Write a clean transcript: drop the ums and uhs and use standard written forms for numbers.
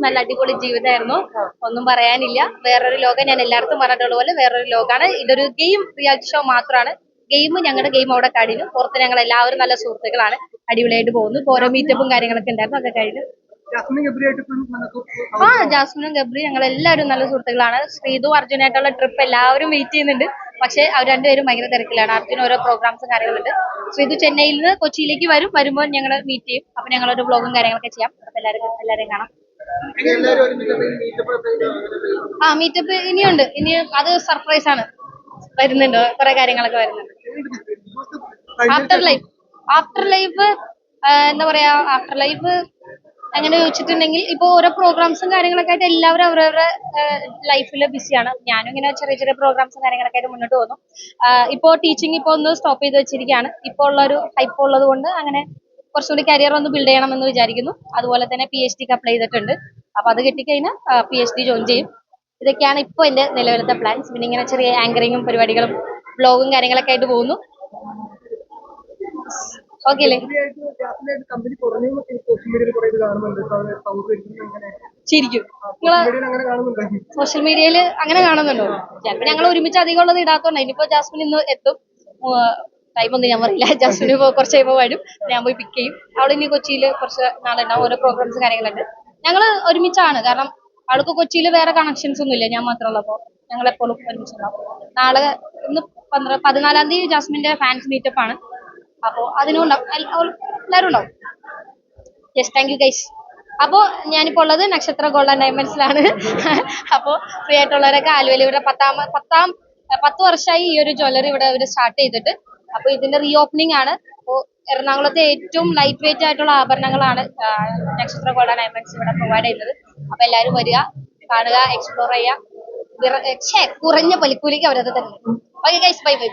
നല്ല അടിപൊളി ജീവിതമായിരുന്നു. ഒന്നും പറയാനില്ല. വേറൊരു ലോകം, ഞാൻ എല്ലായിടത്തും പറഞ്ഞിട്ടുള്ള പോലെ വേറൊരു ലോകമാണ്. ഇതൊരു ഗെയിം റിയാലിറ്റി ഷോ മാത്രമാണ്. ഞങ്ങളുടെ ഗെയിം അവിടെ കഴിഞ്ഞു. പുറത്ത് ഞങ്ങൾ എല്ലാവരും നല്ല സുഹൃത്തുക്കളാണ്. അടിപൊളിയായിട്ട് പോകുന്നു. ഇപ്പൊ ഓരോ മീറ്റപ്പും കാര്യങ്ങളൊക്കെ ഉണ്ടായിരുന്നു. അതൊക്കെ കഴിഞ്ഞു. ജാസ്മിനും ഗബ്രി ഞങ്ങൾ എല്ലാവരും നല്ല സുഹൃത്തുക്കളാണ്. ശ്രീതു അർജുനായിട്ടുള്ള ട്രിപ്പ് എല്ലാവരും വെയിറ്റ് ചെയ്യുന്നുണ്ട്. പക്ഷെ അവർ രണ്ടുപേരും ഭയങ്കര തിരക്കിലാണ്. അർജുന ഓരോ പ്രോഗ്രാംസും കാര്യങ്ങളുണ്ട്. ശ്രീതു ചെന്നൈയിൽ നിന്ന് കൊച്ചിയിലേക്ക് വരുമ്പോൾ ഞങ്ങൾ മീറ്റ് ചെയ്യും. അപ്പൊ ഞങ്ങളൊരു വ്ളോഗും കാര്യങ്ങളൊക്കെ ചെയ്യാം. അപ്പൊ എല്ലാവരെയും കാണാം. മീറ്റപ്പ് ഇനിയുണ്ട്. ഇനി അത് സർപ്രൈസ് ആണ്. വരുന്നുണ്ട്, കുറെ കാര്യങ്ങളൊക്കെ വരുന്നുണ്ട്. ആഫ്റ്റർ ലൈഫ് എന്താ പറയാ, ആഫ്റ്റർ ലൈഫ് അങ്ങനെ ചോദിച്ചിട്ടുണ്ടെങ്കിൽ ഇപ്പൊ ഓരോ പ്രോഗ്രാംസും കാര്യങ്ങളൊക്കെ ആയിട്ട് എല്ലാവരും അവരവരുടെ ലൈഫിൽ ബിസിയാണ്. ഞാനും ഇങ്ങനെ ചെറിയ ചെറിയ പ്രോഗ്രാംസും കാര്യങ്ങളൊക്കെ ആയിട്ട് മുന്നോട്ട് പോകുന്നു. ഇപ്പോ ടീച്ചിങ് ഇപ്പൊ ഒന്ന് സ്റ്റോപ്പ് ചെയ്ത് വെച്ചിരിക്കുകയാണ്. ഇപ്പോൾ ഉള്ള ഒരു ഹൈപ്പ് ഉള്ളത് കൊണ്ട് അങ്ങനെ കുറച്ചുകൂടി കരിയർ ഒന്ന് ബിൽഡ് ചെയ്യണമെന്ന് വിചാരിക്കുന്നു. അതുപോലെ തന്നെ PhD അപ്ലൈ ചെയ്തിട്ടുണ്ട്. അപ്പൊ അത് കിട്ടിക്കഴിഞ്ഞാൽ PhD ജോയിൻ ചെയ്യും. ഇതൊക്കെയാണ് ഇപ്പൊ എന്റെ നിലവിലത്തെ പ്ലാൻസ്. പിന്നെ ഇങ്ങനെ ചെറിയ ആങ്കറിങ്ങും പരിപാടികളും ബ്ലോഗും കാര്യങ്ങളൊക്കെ ആയിട്ട് പോകുന്നു. ഓക്കെ അല്ലേ? ശരിക്കും സോഷ്യൽ മീഡിയയിൽ അങ്ങനെ കാണുന്നുണ്ടോ? ചിലപ്പോൾ ഞങ്ങൾ ഒരുമിച്ച് അധികം ഉള്ളത് ഇടാത്തോണ്ട്. ഇനിയിപ്പോ ജാസ്മിൻ ഇന്ന് എത്തും. ടൈമൊന്നും ഞാൻ പറയില്ല. ജാസ്മിന് ഇപ്പോൾ കുറച്ച് കഴിയുമ്പോൾ വരും. ഞാൻ പോയി പിക്ക് ചെയ്യും. അവൾ ഇനി കൊച്ചിയിൽ കുറച്ച് നാളുണ്ടാവും. ഓരോ പ്രോഗ്രാംസ് കാര്യങ്ങളുണ്ട്. ഞങ്ങൾ ഒരുമിച്ചാണ്. കാരണം അവൾക്ക് കൊച്ചിയിൽ വേറെ കണക്ഷൻസ് ഒന്നും ഇല്ല. ഞാൻ മാത്രമുള്ളപ്പോൾ ഞങ്ങൾ എപ്പോഴും ഒരുമിച്ചുണ്ടാവും. നാളെ ഇന്ന് 14-ാം തീയതി ജാസ്മിന്റെ ഫാൻസ് മീറ്റപ്പ് ആണ്. അപ്പോൾ അതിനുണ്ടാവും, എല്ലാവരും ഉണ്ടാവും. Yes, thank you guys. അപ്പോൾ ഞാനിപ്പോൾ ഉള്ളത് നക്ഷത്ര ഗോൾഡ് ആൻഡ് ഡയമണ്ട്സിലാണ്. അപ്പോൾ ഫ്രീ ആയിട്ടുള്ളവരൊക്കെ ആലുവയിൽ ഇവിടെ 10 വർഷമായി ഈ ഒരു ജ്വല്ലറി ഇവിടെ അവർ സ്റ്റാർട്ട് ചെയ്തിട്ട്. അപ്പോൾ ഇതിന്റെ റീ ഓപ്പണിംഗ് ആണ്. അപ്പോൾ എറണാകുളത്തെ ഏറ്റവും ലൈറ്റ് വെയിറ്റ് ആയിട്ടുള്ള ആഭരണങ്ങളാണ് നക്ഷത്ര ഗോൾഡ് ആൻഡ് ഡയമണ്ട്സ് ഇവിടെ പ്രൊവൈഡ് ചെയ്യുന്നത്. അപ്പോൾ എല്ലാവരും വരിക, കാണുക, എക്സ്പ്ലോർ ചെയ്യുക. കുറഞ്ഞ പലിക്കൂലിക്ക് അവരത് തരുന്നു. Okay guys, bye bye.